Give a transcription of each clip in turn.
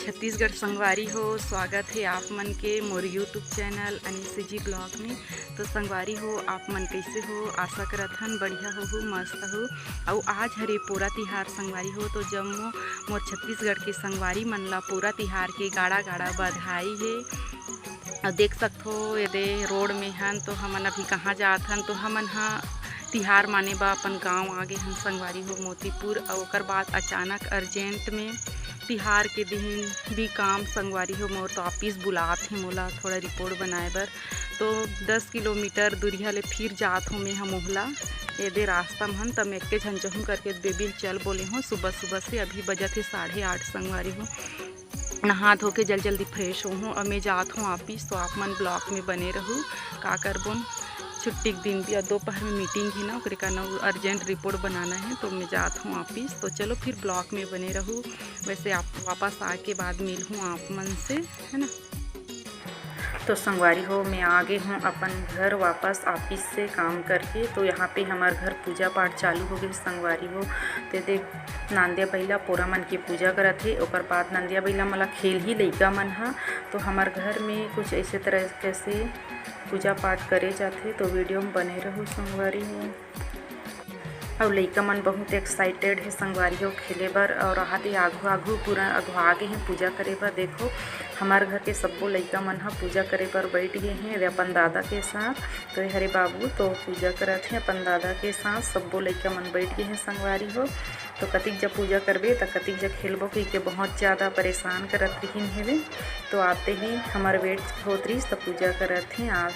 छत्तीसगढ़ संगवारी हो। स्वागत है आप मन के मोर यूट्यूब चैनल अनीसी जी ब्लॉग में। तो संगवारी हो, आप मन कैसे हो? आशा करत हन बढ़िया हो, मस्त हो। और आज हरे पोरा तिहार संगवारी हो। तो जम्मो मोर छत्तीसगढ़ के संगवारी मन ला पोरा तिहार के गाड़ा गाड़ा बधाई है। और देख सकते हो ये रोड में हन तो हमन अभी कहाँ जात हन, तो हमन हाँ तिहार माने बा अपन गाँव आगे हम संगवारी हो मोतीपुर। और ओकर बाद अचानक अर्जेंट में तिहार के दिन भी काम संगवारी हो मोर तो ऑफिस बुलात है मोला थोड़ा रिपोर्ट बनाए बर। तो 10 किलोमीटर दूरिया ले फिर जात हूँ मैं मोहला ये दे रास्ता में हन। तब मैं के झंझहूँ करके बेबिल चल बोले हूँ सुबह सुबह से। अभी बजत है 8:30 संगवारी हो। नहा धो के जल्दी फ्रेश हूँ और मैं जात हूँ ऑफिस। तो आप मन ब्लॉक में बने रहूँ का करबो। छुट्टी के दिन भी दोपहर में मीटिंग है ना, ओकरे कारण अर्जेंट रिपोर्ट बनाना है तो मैं जात हूँ ऑफिस। तो चलो फिर ब्लॉक में बने रहूँ। वैसे आप वापस आके बाद मिल हूँ आप मन से, है ना। तो संगवारी हो मैं आ गई हूँ अपन घर वापस ऑफिस से काम करके। तो यहाँ पे हमारे घर पूजा पाठ चालू हो गई संगवारी हो। तो देख नांदिया बैला पोरा मन की पूजा करत है। ओकर बाद नांदिया बैला मला खेल ही लइका मन हा। तो हमारे घर में कुछ ऐसे तरह से पूजा पाठ करे जाते। तो वीडियो में बने रहो संगवारी हो। और लइका मन बहुत एक्साइटेड है संगवारी हो खेले बर। और आते आघू आघू पूरा आघू आगे हैं पूजा करे बर। देखो हमारे घर के सबो लइका मन हा पूजा करे बर बैठ गए हैं अपन दादा के साथ। तो हरे बाबू तो पूजा करत हैं अपन दादा के साथ। सबो लइका मन बैठ गए हैं संगवारी हो। तो कतिक जब पूजा करबे तो कतिक जब खेलबो कि बहुत ज़्यादा परेशान करत रहीन हेवे। तो आते ही हमारे वेट होत रही तो पूजा करत हैं आज।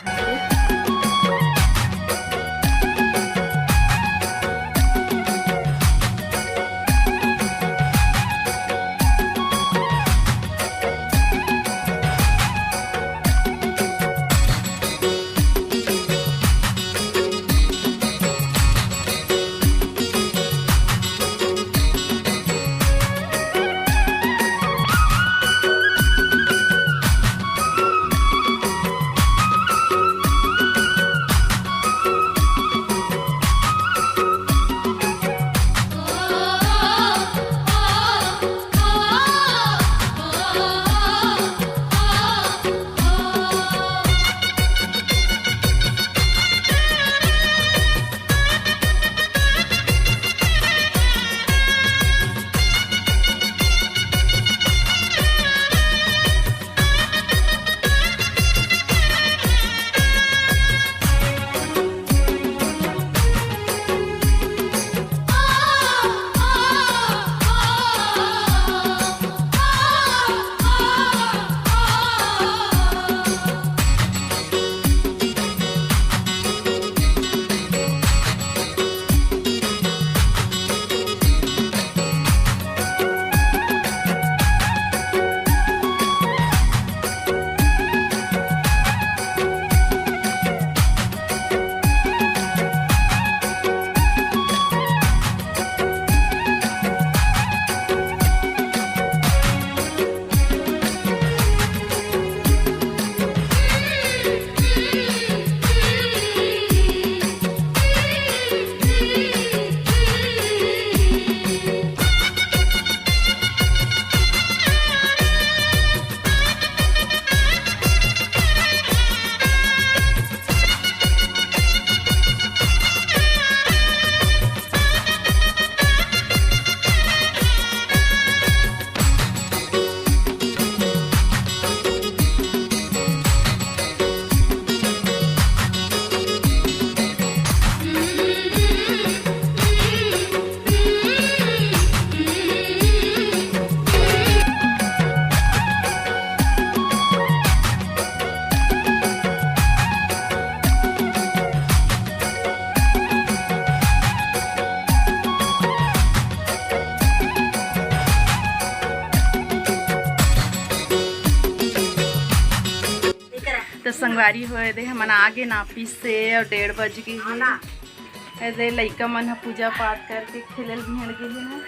तो संगवारी हो दे हमन आगे नापिस से और 1:30 बज गई है। दे लइका मन पूजा पाठ करके खेलल भिड़ गए हैं।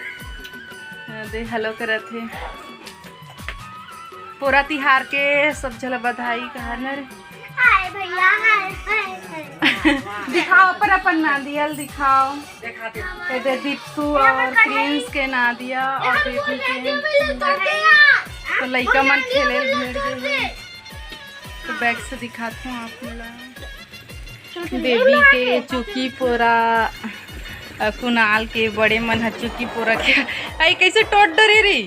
दे हेलो करत है पूरा तिहार के सब झला बधाई कहा न रे। हाय भैया हाय दिखाओ पर अपन नादियल दिखाओ। दे दीपसू और प्रिंस के नादिया और बेबी के तो लइका मन खेले भेड़ गए तो बैग से दिखाता हूँ आप मिला देवी के चुकी पोरा कुनाल के बड़े मन है चुकी पोरा के आई कैसे टोट डरे रे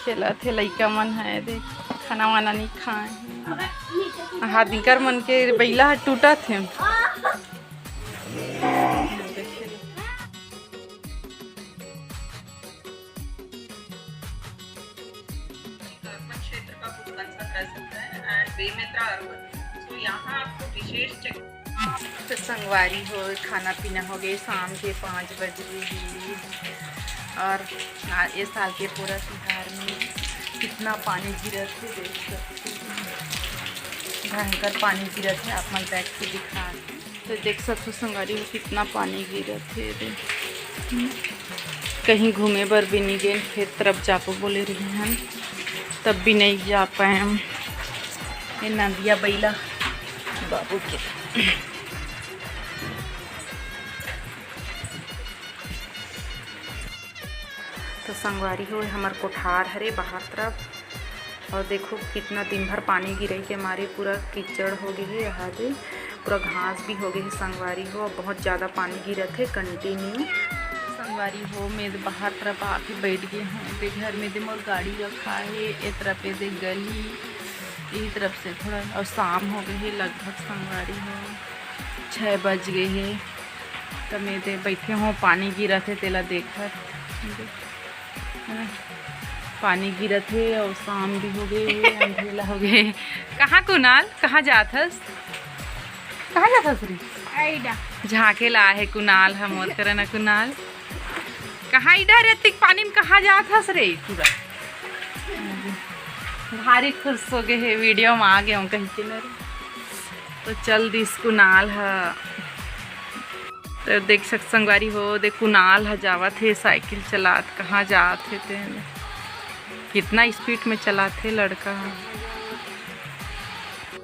खेला थे लइका मन है देख खाना वाना नहीं खाए हादिकर मन के बैला टूटा थे तो संगवारी हो खाना पीना हो गए शाम के 5 बजे और इस साल के पूरा तिहार में कितना पानी गिरत है देख सकते भयंकर पानी गिरत है आप मन बैग से दिखा तो देख सकते संगवारी में कितना पानी गिरत है कहीं घूमे बर भी नहीं गए खेत तरफ जाको बोले रहे हैं तब भी नहीं जा पाए हम ये नदिया बैला बाबू के तो संगवारी हो हमार कोठार हरे बाहर तरफ और देखो कितना दिन भर पानी गिरे के मारे पूरा कीचड़ हो गई है यहाँ पे पूरा घास भी हो गई है संगवारी हो और बहुत ज़्यादा पानी गिरा थे कंटिन्यू संगवारी हो मैं बाहर तरफ आके बैठ गए हैं दे घर में दे मोर गाड़ी रखा है एक तरफ पे दे गली यही तरफ से थोड़ा और शाम हो गई है लगभग संगवारी हो 6 बज गए है तब मैं दे बैठे हों पानी गिरा थे तेला देखा पानी गिरा थे और शाम भी हो गए अंधेला हो गए कहाँ कुनाल कहाँ जाथस कहाँ जाथस रे झाके ला है कुनाल हम और करे ना कुनाल कहाँ इधर रहती पानी में कहाँ जाथस रे पूरा भारी खुश हो गए है वीडियो में आ गए हूँ कहीं के न तो चल दिस कुनाल है तो देख सक संगवारी हो देख कुनाल है जावत है साइकिल चलात कहाँ जाते थे कितना स्पीड में चलाते लड़का